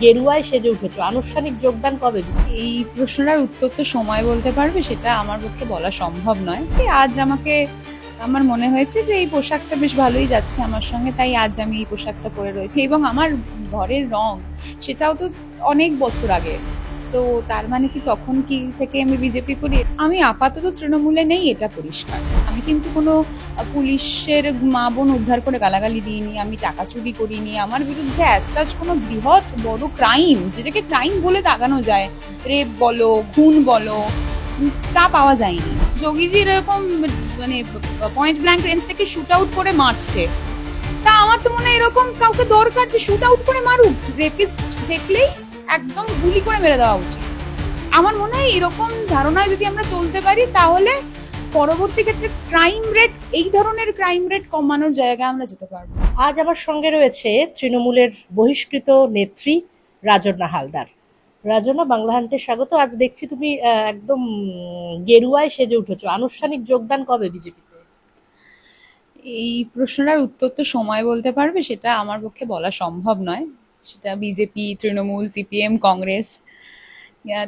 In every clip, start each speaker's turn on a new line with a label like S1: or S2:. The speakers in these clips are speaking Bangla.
S1: গেরুয়ায় সেজে উঠেছো, আনুষ্ঠানিক যোগদান কবে?
S2: এই প্রশ্নটার উত্তর তো সময় বলতে পারবে, সেটা আমার পক্ষে বলা সম্ভব নয়। আজ আমাকে আমার মনে হয়েছে যে এই পোশাকটা বেশ ভালোই যাচ্ছে আমার সঙ্গে, তাই আজ আমি এই পোশাকটা পরে রয়েছি। এবং আমার ঘরের রং সেটাও তো অনেক বছর আগে, তো তার মানে কি তখন কি থেকে আমি বিজেপি করি? আমি আপাতত তৃণমূলে নেই, এটা পরিষ্কার। আমি কিন্তু কোনো পুলিশের মা বোন উদ্ধার করে গালাগালি দিইনি, আমি টাকা চুরি করিনি, আমার বিরুদ্ধে অ্যাজ সাচ কোনো বৃহৎ বড় ক্রাইম, যেটাকে ক্রাইম বলে দাগানো যায়, রেপ বলো, খুন বলো, তা পাওয়া যায়নি। যোগীজি এরকম মানে পয়েন্ট ব্ল্যাঙ্ক রেঞ্জ থেকে শুট আউট করে মারছে, তা আমার তো মনে হয় এরকম কাউকে দরকার যে শুট আউট করে মারুক। রেপিস্ট দেখলেই একদম গুলি করে মেরে দেওয়া উচিত। আমার মনে হয় এরকম ধারণায় যদি আমরা চলতে পারি, তাহলে পরবর্তী ক্ষেত্রে ক্রাইম রেট, এই ধরনের ক্রাইম রেট কমানোর জায়গায় আমরা যেতে পারবো।
S1: আজ আমার সঙ্গে রয়েছে তৃণমূলের বহিষ্কৃত নেত্রী রাজন্না হালদার। রাজন্না, বাংলা হান্টে স্বাগত। আজ দেখছি তুমি একদম গেরুয়ায় সেজে উঠেছো, আনুষ্ঠানিক যোগদান কবে বিজেপিতে?
S2: এই প্রশ্নটার উত্তর তো সময় বলতে পারবে, সেটা আমার পক্ষে বলা সম্ভব নয়। সেটা বিজেপি, তৃণমূল, সিপিএম, কংগ্রেস।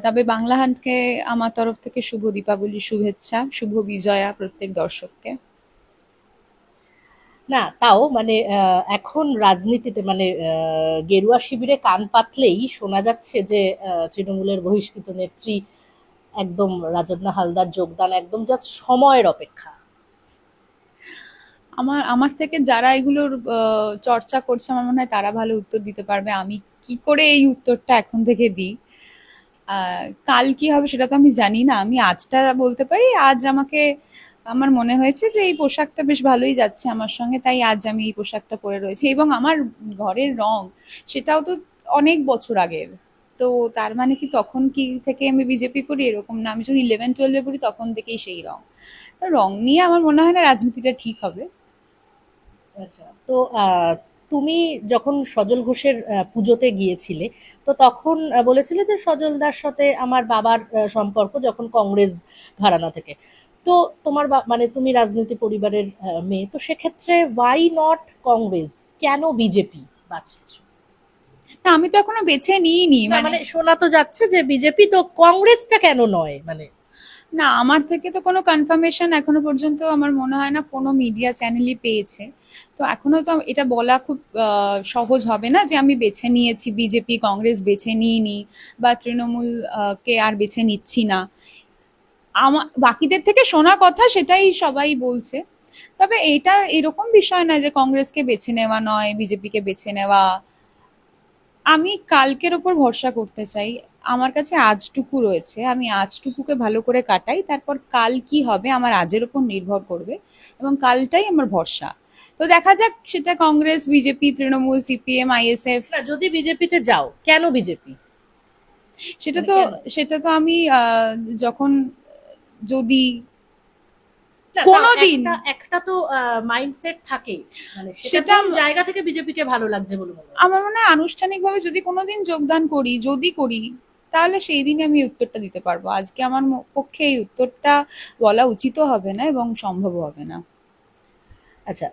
S2: তবে বাংলা হান্টকে আমার তরফ থেকে শুভ দীপাবলির শুভেচ্ছা, শুভ বিজয়া প্রত্যেক দর্শককে।
S1: না, তাও মানে এখন রাজনীতিতে মানে গেরুয়া শিবিরে কান পাতলেই শোনা যাচ্ছে যে তৃণমূলের বহিষ্কৃত নেত্রী একদম রাজন্না হালদার যোগদান একদম জাস্ট সময়ের অপেক্ষা।
S2: আমার থেকে যারা এগুলোর চর্চা করছে, আমার মনে হয় তারা ভালো উত্তর দিতে পারবে। আমি কি করে এই উত্তরটা এখন থেকে দিই? কাল কি হবে সেটা তো আমি জানি না। আমি আজটা বলতে পারি, আজ আমাকে আমার মনে হয়েছে যে এই পোশাকটা বেশ ভালোই যাচ্ছে আমার সঙ্গে, তাই আজ আমি এই পোশাকটা পরে রয়েছি। এবং আমার ঘরের রং সেটাও তো অনেক বছর আগের, তো তার মানে কি তখন কি থেকে আমি বিজেপি করি এরকম না। আমি যখন 11-12 পড়ি তখন থেকেই সেই রং। তো রং নিয়ে আমার মনে হয় না রাজনীতিটা ঠিক হবে।
S1: আচ্ছা, তো তুমি যখন সজল ঘোষের পুজোতে গিয়েছিলে, তো তখন বলেছিলে যে সজলদার সাথে আমার বাবার সম্পর্ক যখন কংগ্রেস ঘরানা থেকে। তো তোমার মানে তুমি রাজনীতি পরিবারের মেয়ে, তো সেক্ষেত্রে ওয়াই নট কংগ্রেস, কেন বিজেপি বাঁচছো?
S2: না, আমি তো এখনো বেছে নিইনি।
S1: না মানে শোনা তো যাচ্ছে যে বিজেপি, তো কংগ্রেসটা কেন নয় মানে?
S2: না, আমার থেকে তো কোনো কনফার্মেশন এখনো পর্যন্ত আমার মনে হয় না কোনো মিডিয়া চ্যানেলই পেয়েছে। তো এখনো তো এটা বলা খুব সহজ হবে না যে আমি বেছে নিয়েছি বিজেপি, কংগ্রেস বেছে নিইনি, বা তৃণমূল কে আর বেছে নিচ্ছি না। আমার বাকিদের থেকে শোনা কথা সেটাই সবাই বলছে। তবে এটা এরকম বিষয় নয় যে কংগ্রেসকে বেছে নেওয়া নয়, বিজেপিকে বেছে নেওয়া। আমি কালকের ওপর ভরসা করতে চাই। আমার কাছে আজটুকু রয়েছে, আমি আজটুকুকে ভালো করে কাটাই, তারপর কাল কি হবে আমার আজের ওপর নির্ভর করবে, এবং কালটাই আমার ভরসা। তো দেখা যাক, সেটা Congress, BJP, Trinamool, CPM, ISF.
S1: না, যদি বিজেপিতে যাও, কেন বিজেপি?
S2: সেটা
S1: মানে
S2: তো
S1: কেন?
S2: সেটা তো আমি যখন, যদি
S1: না, তাও
S2: কোনোদিন,
S1: একটা একটা তো মাইন্ডসেট থাকে, মানে সেটা
S2: সেটা
S1: কোন জায়গা থেকে বিজেপিকে ভালো লাগছে বলে মনে
S2: আমার
S1: হচ্ছে?
S2: মনে হয় আনুষ্ঠানিকভাবে যদি কোনোদিন যোগদান করি, যদি করি, তাহলে সেই দিনই আমি উত্তরটা দিতে পারবো। আজকে আমার পক্ষে এই উত্তরটা বলা উচিতও হবে না এবং সম্ভবও হবে না।
S1: আচ্ছা,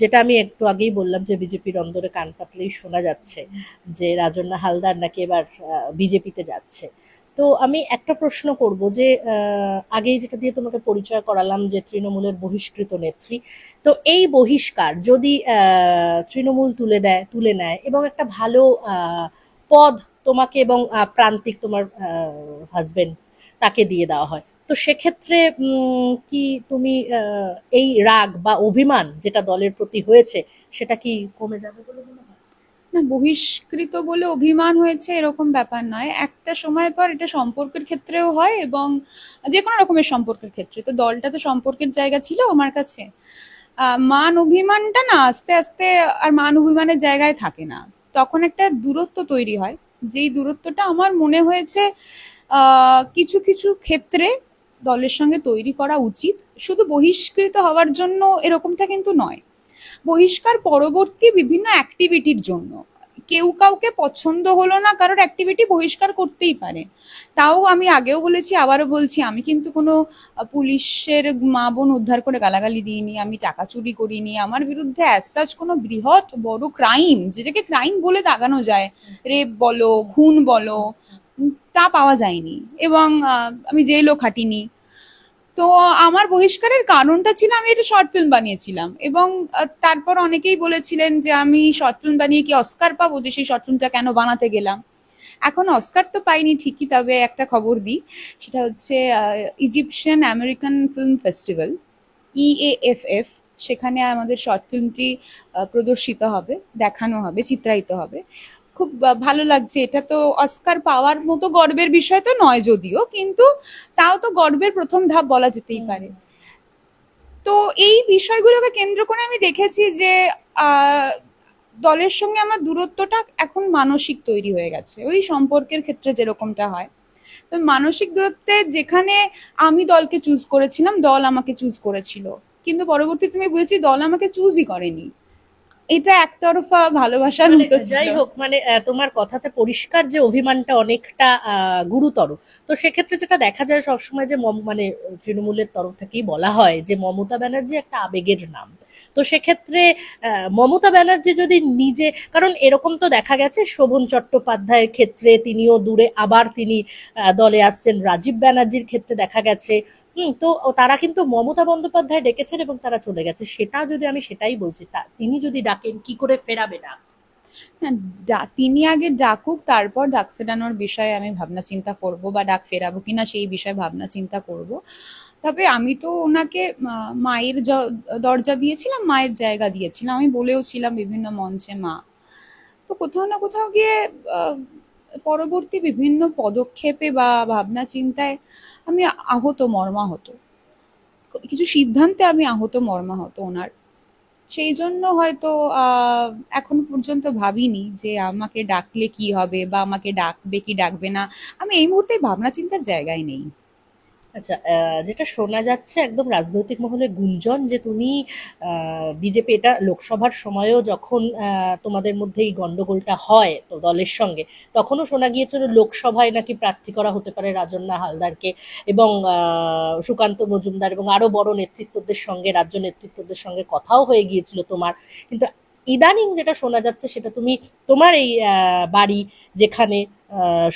S1: যেটা আমি একটু আগেই বললাম যে বিজেপির অন্দরে কান পাতলেই শোনা যাচ্ছে যে রাজন্না হালদার নাকি এবার বিজেপিতে যাচ্ছে। তো আমি একটা প্রশ্ন করব যে আগেই যেটা দিয়ে তোমাকে পরিচয় করালাম যে তৃণমূলের বহিষ্কৃত নেত্রী, তো এই বহিষ্কার যদি তৃণমূল তুলে নেয় এবং একটা ভালো পদ তোমাকে এবং প্রান্তিক তোমার হাজবেন্ড তাকে দিয়ে দেওয়া হয়, তো সেক্ষেত্রে কি তুমি এই রাগ বা অভিমান যেটা দলের প্রতি হয়েছে সেটা কি কমে যাবে বলে মনে হয়?
S2: না, বহিষ্কৃত বলে অভিমান হয়েছে এরকম ব্যাপার নয়। একটা সময় পর এটা সম্পর্কের ক্ষেত্রেও হয়, এবং যে কোনো রকমের সম্পর্কের ক্ষেত্রে। তো দলটা তো সম্পর্কের জায়গা ছিল আমার কাছে। মান অভিমানটা না আস্তে আস্তে আর মান অভিমানের জায়গায় থাকে না, তখন একটা দূরত্ব তৈরি হয়। যেই দূরত্বটা আমার মনে হয়েছে কিছু কিছু ক্ষেত্রে দলের সঙ্গে তৈরি করা উচিত। শুধু বহিষ্কৃত হওয়ার জন্য এরকমটা কিন্তু নয়, বহিষ্কার পরবর্তী বিভিন্ন অ্যাক্টিভিটির জন্য। কেউ কাউকে পছন্দ হলো না, কারোর অ্যাক্টিভিটি বহিষ্কার করতেই পারে। তাও আমি আগেও বলেছি, আবারও বলছি, আমি কিন্তু কোনো পুলিশের মা বোন উদ্ধার করে গালাগালি দিইনি, আমি টাকা চুরি করিনি, আমার বিরুদ্ধে অ্যাজ সাচ কোনো বৃহৎ বড় ক্রাইম, যেটাকে ক্রাইম বলে দাগানো যায়, রেপ বলো, খুন বলো, তা পাওয়া যায়নি। এবং আমি জেলও খাটিনি। তো আমার বহিষ্কারের কারণটা ছিল আমি একটা শর্ট ফিল্ম বানিয়েছিলাম, এবং তারপর অনেকেই বলেছিলেন যে আমি শর্ট ফিল্ম বানিয়ে কি অস্কার পাবো, যে সেই শর্ট ফিল্মটা কেন বানাতে গেলাম। এখন অস্কার তো পাইনি ঠিকই, তবে একটা খবর দিই, সেটা হচ্ছে Egyptian American film festival, EAFF, সেখানে আমাদের শর্ট ফিল্মটি প্রদর্শিত হবে, দেখানো হবে, চিত্রায়িত হবে। খুব ভালো লাগছে। এটা তো অস্কার পাওয়ার মতো গর্বের বিষয় তো নয় যদিও, কিন্তু তাও তো গর্বের প্রথম ধাপ বলা যেতেই পারে। তো এই বিষয়গুলোকে কেন্দ্র করে আমি দেখেছি যে আহ, দলের সঙ্গে আমার দূরত্বটা এখন মানসিক তৈরি হয়ে গেছে, ওই সম্পর্কের ক্ষেত্রে যেরকমটা হয়। তো মানসিক দূরত্বে, যেখানে আমি দলকে চুজ করেছিলাম, দল আমাকে চুজ করেছিল, কিন্তু পরবর্তীতে আমি বুঝেছি দল আমাকে চুজই করেনি। এটা একতরফা ভালোবাসার
S1: মানে
S2: মতো ছিল।
S1: যাই হোক, মানে তোমার কথাতে পরিষ্কার যে অভিমানটা অনেকটা গুরুতর। তো সেক্ষেত্রে যেটা দেখা যায় সবসময় যে মানে তৃণমূলের তরফ থেকেই বলা হয় যে মমতা ব্যানার্জি একটা আবেগের নাম। তো সেক্ষেত্রে মমতা ব্যানার্জি যদি নিজে, কারণ এরকম তো দেখা গেছে শোভন চট্টোপাধ্যায়ের ক্ষেত্রে তিনিও দূরে, আবার তিনি দলে আসছেন, রাজীব ব্যানার্জির ক্ষেত্রে দেখা গেছে। তো তারা কিন্তু মমতা বন্দ্যোপাধ্যায় ডেকেছেন এবং তারা চলে গেছে। সেটা যদি, আমি সেটাই বলছি, তিনি যদি ডাকেন কি করে ফেরাবে না?
S2: হ্যাঁ, তিনি আগে ডাকুক, তারপর ডাক ফেরানোর বিষয়ে আমি ভাবনা চিন্তা করব, বা ডাক ফেরাবো কিনা সেই বিষয়ে ভাবনা চিন্তা করব। তবে আমি তো ওনাকে মায়ের দরজা দিয়েছিলাম, মায়ের জায়গা দিয়েছিলাম, আমি বলেও ছিলাম বিভিন্ন মঞ্চে মা। তো কোথাও না কোথাও গিয়ে আহ, পরবর্তী বিভিন্ন পদক্ষেপে বা ভাবনা চিন্তায় আমি আহত, মর্মাহত, কিছু সিদ্ধান্তে আমি আহত মর্মাহত ওনার। সেই জন্য হয়তো এখন পর্যন্ত ভাবিনি যে আমাকে ডাকলে কি হবে, বা আমাকে ডাকবে কি ডাকবে না। আমি এই মুহূর্তে ভাবনা চিন্তার জায়গায় নেই।
S1: আচ্ছা, যেটা শোনা যাচ্ছে একদম রাজনৈতিক মহলে গুঞ্জন, যে তুমি বিজেপি, এটা লোকসভার সময়ও যখন তোমাদের মধ্যে এই গন্ডগোলটা হয় তো দলের সঙ্গে, তখনও শোনা গিয়েছিল লোকসভায় নাকি প্রার্থী করা হতে পারে রাজন্না হালদারকে, এবং সুকান্ত মজুমদার এবং আরো বড় নেতৃত্বদের সঙ্গে, রাজ্য নেতৃত্বদের সঙ্গে কথাও হয়ে গিয়েছিল তোমার। কিন্তু ইদানিং যেটা শোনা যাচ্ছে সেটা তুমি, তোমার এই বাড়ি যেখানে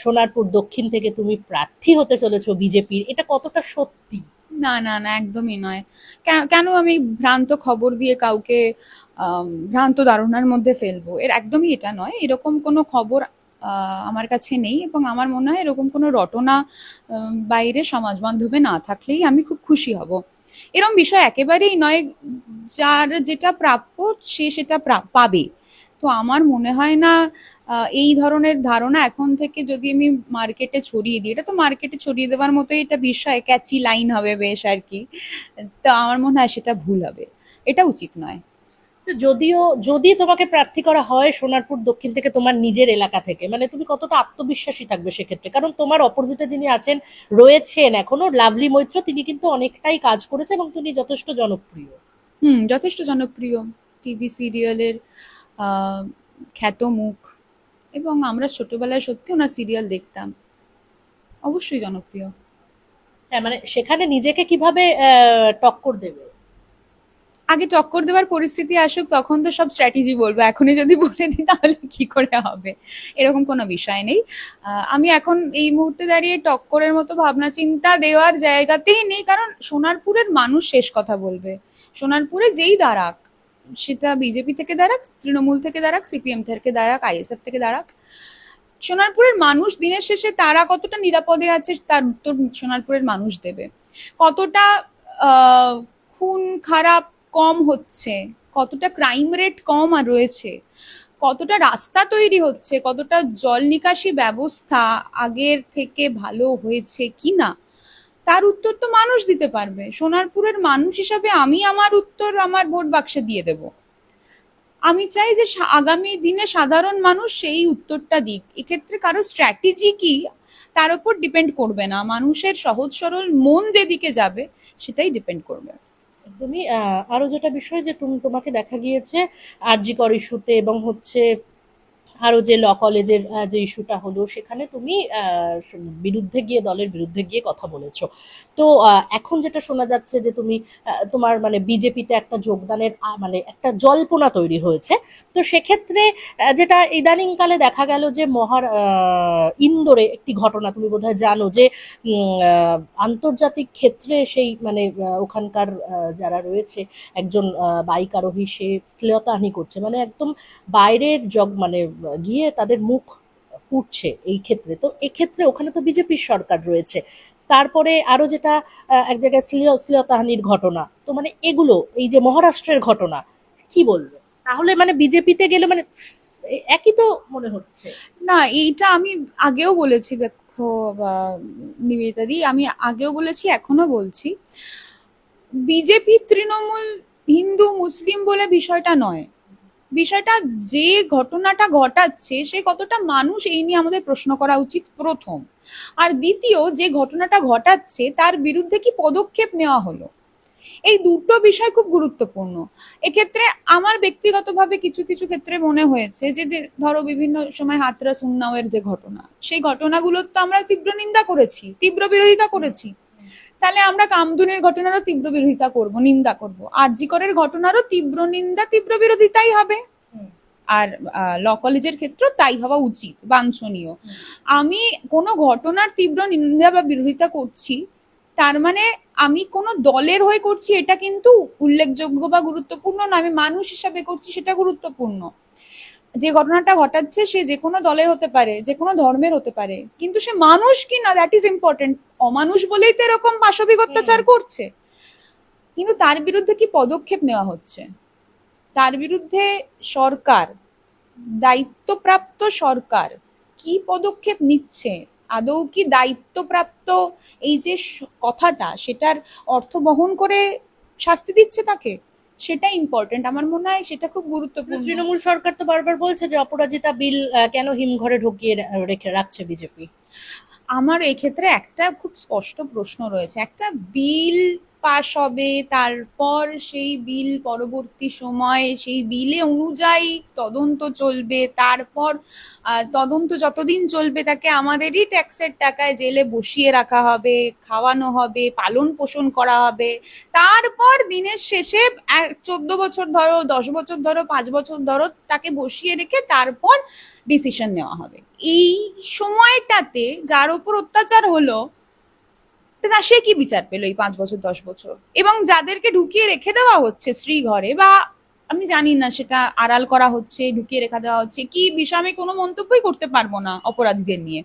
S1: সোনারপুর দক্ষিণ থেকে তুমি প্রার্থী হতে চলেছো বিজেপির, এটা কতটা সত্যি?
S2: না না না, একদমই নয়। কেন আমি ভ্রান্ত খবর দিয়ে কাউকে ভ্রান্ত ধারণার মধ্যে ফেলবো? একদমই এটা নয়, এরকম কোনো খবর আমার কাছে নেই, এবং আমার মনে হয় এরকম কোনো রটনা বাইরে সমাজ বান্ধবে না থাকলেই আমি খুব খুশি হব। এরকম বিষয় একেবারেই নয়, যার যেটা প্রাপ্য সে সেটা পাবে। তো আমার মনে হয় না এই ধরনের ধারণা এখন থেকে যদি আমি মার্কেটে ছড়িয়ে দিই, এটা তো মার্কেটে ছড়িয়ে দেওয়ার মতোই এটা বিষয়, ক্যাচি লাইন হবে বেশ আর কি। তো আমার মনে হয় সেটা ভুল হবে, এটা উচিত নয়।
S1: তো যদিও, যদি তোমাকে প্রার্থী করা হয় সোনারপুর দক্ষিণ থেকে, তোমার নিজের এলাকা থেকে, মানে তুমি কতটা আত্মবিশ্বাসী থাকবে সেক্ষেত্রে? কারণ তোমার অপোজিটে যিনি আছেন, রয়েছেন এখনো, লাভলি মৈত্র, তিনি কিন্তু অনেকটাই কাজ করেছে এবং তিনি যথেষ্ট জনপ্রিয়।
S2: যথেষ্ট জনপ্রিয়, টিভি সিরিয়ালের আহ, খ্যাত মুখ, এবং আমরা ছোটবেলায় সত্যি ওনার সিরিয়াল দেখতাম, অবশ্যই জনপ্রিয়।
S1: হ্যাঁ, মানে সেখানে নিজেকে কিভাবে টক্কর দেবে?
S2: আগে টক্কর দেওয়ার পরিস্থিতি আসুক, তখন তো সব স্ট্র্যাটেজি বলবো, এখনই যদি বলে দিই তাহলে কি করে হবে? এরকম কোনো বিষয় নেই। আমি এখন এই মুহূর্তে দাঁড়িয়ে টক্করের মতো ভাবনা চিন্তা দেওয়ার জায়গাতেই নেই, কারণ সোনারপুরের মানুষ শেষ কথা বলবে। সোনারপুরে যেই দাঁড়াক, সেটা বিজেপি থেকে দাঁড়াক, তৃণমূল থেকে দাঁড়াক, সিপিএম থেকে দাঁড়াক, ISF থেকে দাঁড়াক, সোনারপুরের মানুষ দিনের শেষে তারা কতটা নিরাপদে আছে তার উত্তর সোনারপুরের মানুষ দেবে। কতটা আহ, খুন খারাপ কম হচ্ছে, কতটা ক্রাইম রেট কম আর রয়েছে, কতটা রাস্তা তৈরি হচ্ছে, কতটা জল নিকাশি ব্যবস্থা আগের থেকে ভালো হয়েছে কিনা, তার উত্তর তো মানুষ দিতে পারবে। সোনারপুরের মানুষ হিসাবে আমি আমার উত্তর আমার ভোট বাক্সে দিয়ে দেব। আমি চাই যে আগামী দিনে সাধারণ মানুষ সেই উত্তরটা দিক। এক্ষেত্রে কারো স্ট্র্যাটেজি কি তার উপর ডিপেন্ড করবে না, মানুষের সহজ সরল মন যেদিকে যাবে সেটাই ডিপেন্ড করবে।
S1: একদমই। আরো যেটা বিষয়, যে তোমাকে দেখা গিয়েছে আরজি কর ইস্যুতে এবং হচ্ছে আরো যে ল কলেজের যে ইস্যুটা হলো সেখানে তুমি বিরুদ্ধে গিয়ে দলের বিরুদ্ধে গিয়ে কথা বলেছো। তো এখন যেটা শোনা যাচ্ছে যে তুমি তোমার মানে বিজেপিতে একটা যোগদানের মানে একটা জল্পনা তৈরি হয়েছে। তো সেক্ষেত্রে যেটা ইদানিং কালে দেখা গেল যে ইন্দোরে একটি ঘটনা তুমি বোধহয় জানো যে আন্তর্জাতিক ক্ষেত্রে সেই মানে ওখানকার যারা রয়েছে একজন বাইক আরোহী সে শ্লীলতাহানি করছে, মানে একদম বাইরের মানে গিয়ে তাদের মুখ পুড়ছে এই ক্ষেত্রে। তো এক্ষেত্রে ওখানে তো বিজেপির সরকার রয়েছে। তারপরে আরো যেটা এক জায়গায় শ্লীলতাহানির ঘটনা, তো মানে এগুলো এই যে মহারাষ্ট্রের ঘটনা, কি বলবো তাহলে মানে বিজেপিতে গেলে মানে একই তো মনে হচ্ছে।
S2: না, এইটা আমি আগেও বলেছি, দেখো নিবেদিতা দি, আমি আগেও বলেছি, এখনো বলছি, বিজেপি তৃণমূল হিন্দু মুসলিম বলে বিষয়টা নয়। বিষয়টা যে ঘটনাটা ঘটাচ্ছে সে কতটা মানুষ, এই নিয়ে আমাদের প্রশ্ন করা উচিত প্রথম। আর দ্বিতীয়, যে ঘটনাটা ঘটাচ্ছে তার বিরুদ্ধে কি পদক্ষেপ নেওয়া হলো, এই দুটো বিষয় খুব গুরুত্বপূর্ণ। এক্ষেত্রে আমার ব্যক্তিগতভাবে কিছু কিছু ক্ষেত্রে মনে হয়েছে যে যে ধরো বিভিন্ন সময় হাতরাস উন্নাওয়ের যে ঘটনা, সেই ঘটনাগুলোর তো আমরা তীব্র নিন্দা করেছি, তীব্র বিরোধিতা করেছি। তাহলে আমরা কামদুনির ঘটনারও তীব্র বিরোধিতা করব, নিন্দা করব, আরজি করের ঘটনারও তীব্র নিন্দা তীব্র বিরোধিতাই হবে। আর ল কলেজের ক্ষেত্রেও তাই হওয়া উচিত, বাঞ্ছনীয়। আমি কোনো ঘটনার তীব্র নিন্দা বা বিরোধিতা করছি, তার মানে আমি কোনো দলের হয়ে করছি এটা কিন্তু উল্লেখযোগ্য বা গুরুত্বপূর্ণ না, আমি মানুষ হিসাবে করছি সেটা গুরুত্বপূর্ণ। যে ঘটনাটা ঘটাচ্ছে সে যে কোনো দলের হতে পারে, যে কোনো ধর্মের হতে পারে, কিন্তু সে মানুষ কি না, দ্যাট ইজ ইম্পর্টেন্ট। অমানুষ বলেই তো এরকম পাশবিক অত্যাচার করছে। কিন্তু তার বিরুদ্ধে কি পদক্ষেপ নেওয়া হচ্ছে, তার বিরুদ্ধে সরকার, দায়িত্বপ্রাপ্ত সরকার কি পদক্ষেপ নিচ্ছে, আদৌ কি দায়িত্বপ্রাপ্ত এই যে কথাটা সেটার অর্থ বহন করে শাস্তি দিচ্ছে তাকে, সেটা ইম্পর্টেন্ট। আমার মনে হয় সেটা খুব গুরুত্বপূর্ণ।
S1: তৃণমূল সরকার তো বারবার বলছে যে অপরাজিতা বিল কেন হিমঘরে ঢুকিয়ে রেখে রাখছে বিজেপি।
S2: আমার এক্ষেত্রে একটা খুব স্পষ্ট প্রশ্ন রয়েছে। একটা বিল পাশ হবে, তারপর সেই বিল পরবর্তী সময়ে সেই বিলে অনুযায়ী তদন্ত চলবে, তারপর তদন্ত যতদিন চলবে তাকে আমাদেরই ট্যাক্সের টাকায় জেলে বসিয়ে রাখা হবে, খাওয়ানো হবে, পালন পোষণ করা হবে, তারপর দিনের শেষে 14 বছর ধরো, 10 বছর ধরো, 5 বছর ধরো তাকে বসিয়ে রেখে তারপর ডিসিশন নেওয়া হবে। এই সময়টাতে যার উপর অত্যাচার হলো তা সে কি বিচার পেলো এই 5 বছর 10 বছর? এবং যাদেরকে ঢুকিয়ে রেখে দেওয়া হচ্ছে শ্রী ঘরে, বা আমি জানি না সেটা আড়াল করা হচ্ছে, ঢুকিয়ে রেখে দেওয়া হচ্ছে কি বিষয়, আমি কোনো মন্তব্যই করতে পারবো না অপরাধীদের নিয়ে।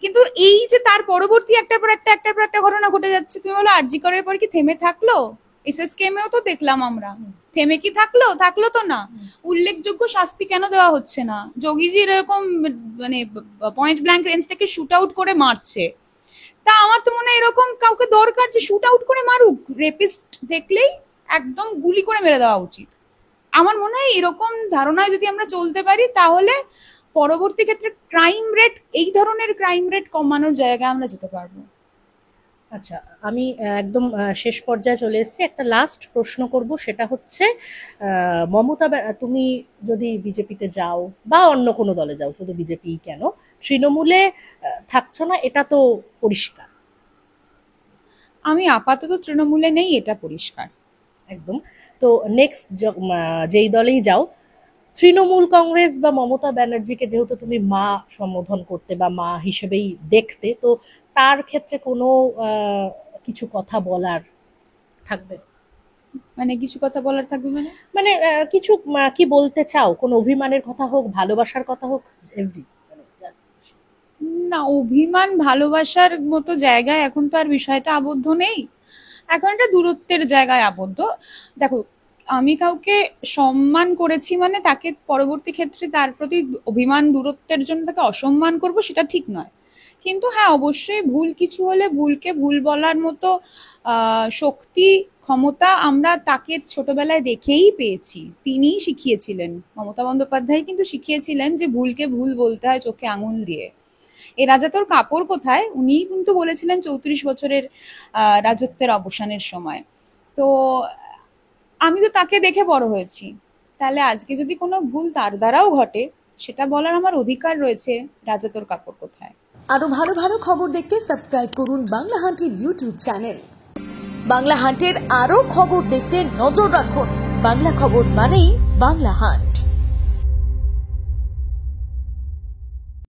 S2: কিন্তু এই যে তার পরবর্তী একটার পর একটা ঘটনা ঘটে যাচ্ছে, তুমি বলো আরজি করার পর কি থেমে থাকলো? এসএসকেএমেও তো দেখলাম আমরা, থেমে কি থাকলো? থাকলো তো না। উল্লেখযোগ্য শাস্তি কেন দেওয়া হচ্ছে না? যোগীজি এরকম মানে পয়েন্ট ব্ল্যাঙ্ক রেঞ্জ থেকে শুট আউট করে মারছে, তা আমার তো মনে হয় এরকম কাউকে দরকার যে শুট আউট করে মারুক। রেপিস্ট দেখলেই একদম গুলি করে মেরে দেওয়া উচিত। আমার মনে হয় এরকম ধারণায় যদি আমরা চলতে পারি তাহলে পরবর্তী ক্ষেত্রে ক্রাইম রেট, এই ধরনের ক্রাইম রেট কমানোর জায়গায় আমরা যেতে পারবো।
S1: আচ্ছা, আমি একদম শেষ পর্যায়ে চলে এসেছি, একটা লাস্ট প্রশ্ন করব, সেটা হচ্ছে তুমি যদি বিজেপিতে যাও বা অন্য কোনো দলে যাও, শুধু বিজেপি কেন, তৃণমূলে থাকছো না এটা তো পরিষ্কার।
S2: আমি আপাতত তৃণমূলে নেই, এটা পরিষ্কার।
S1: একদম। তো নেক্সট যেই দলেই যাও, তৃণমূল কংগ্রেস বা মমতা ব্যানার্জিকে যেহেতু তুমি মা সম্বোধন করতে বা মা হিসেবেই দেখতে, তো তার ক্ষেত্রে কোনো কিছু কথা বলার থাকবে?
S2: মানে কিছু কথা বলার থাকবে মানে?
S1: মানে কিছু কি বলতে চাও, কোনো অভিমানের কথা হোক, ভালোবাসার কথা হোক, এভরি।
S2: না, অভিমান ভালোবাসার মতো জায়গায় এখন তো আর বিষয়টা আবদ্ধ নেই, এখন একটা দূরত্বের জায়গায় আবদ্ধ। দেখো, আমি কাউকে সম্মান করেছি মানে তাকে পরবর্তী ক্ষেত্রে তার প্রতি অভিমান, দূরত্বের জন্য তাকে অসম্মান করব সেটা ঠিক নয়। কিন্তু হ্যাঁ, অবশ্যই ভুল কিছু হলে ভুলকে ভুল বলার মতো শক্তি, ক্ষমতা আমরা তাকে ছোটবেলায় দেখেই পেয়েছি। তিনিই শিখিয়েছিলেন, মমতা বন্দ্যোপাধ্যায় কিন্তু শিখিয়েছিলেন যে ভুলকে ভুল বলতে হয় চোখে আঙুল দিয়ে। এ রাজা তোর কাপড় কোথায় উনি কিন্তু বলেছিলেন 34 বছরের রাজত্বের অবসানের সময়। তো আমি তো তাকে দেখে বড় হয়েছি, তাহলে আজকে যদি কোনো ভুল তার দ্বারাও ঘটে সেটা বলার আমার অধিকার রয়েছে, রাজা তোর কাপড় কোথায়।
S3: আরো ভালো ভালো খবর দেখতে সাবস্ক্রাইব করুন বাংলা হান্টের ইউটিউব চ্যানেল। বাংলা হান্টের আরো খবর দেখতে নজর রাখুন। বাংলা খবর মানেই বাংলা হান্ট।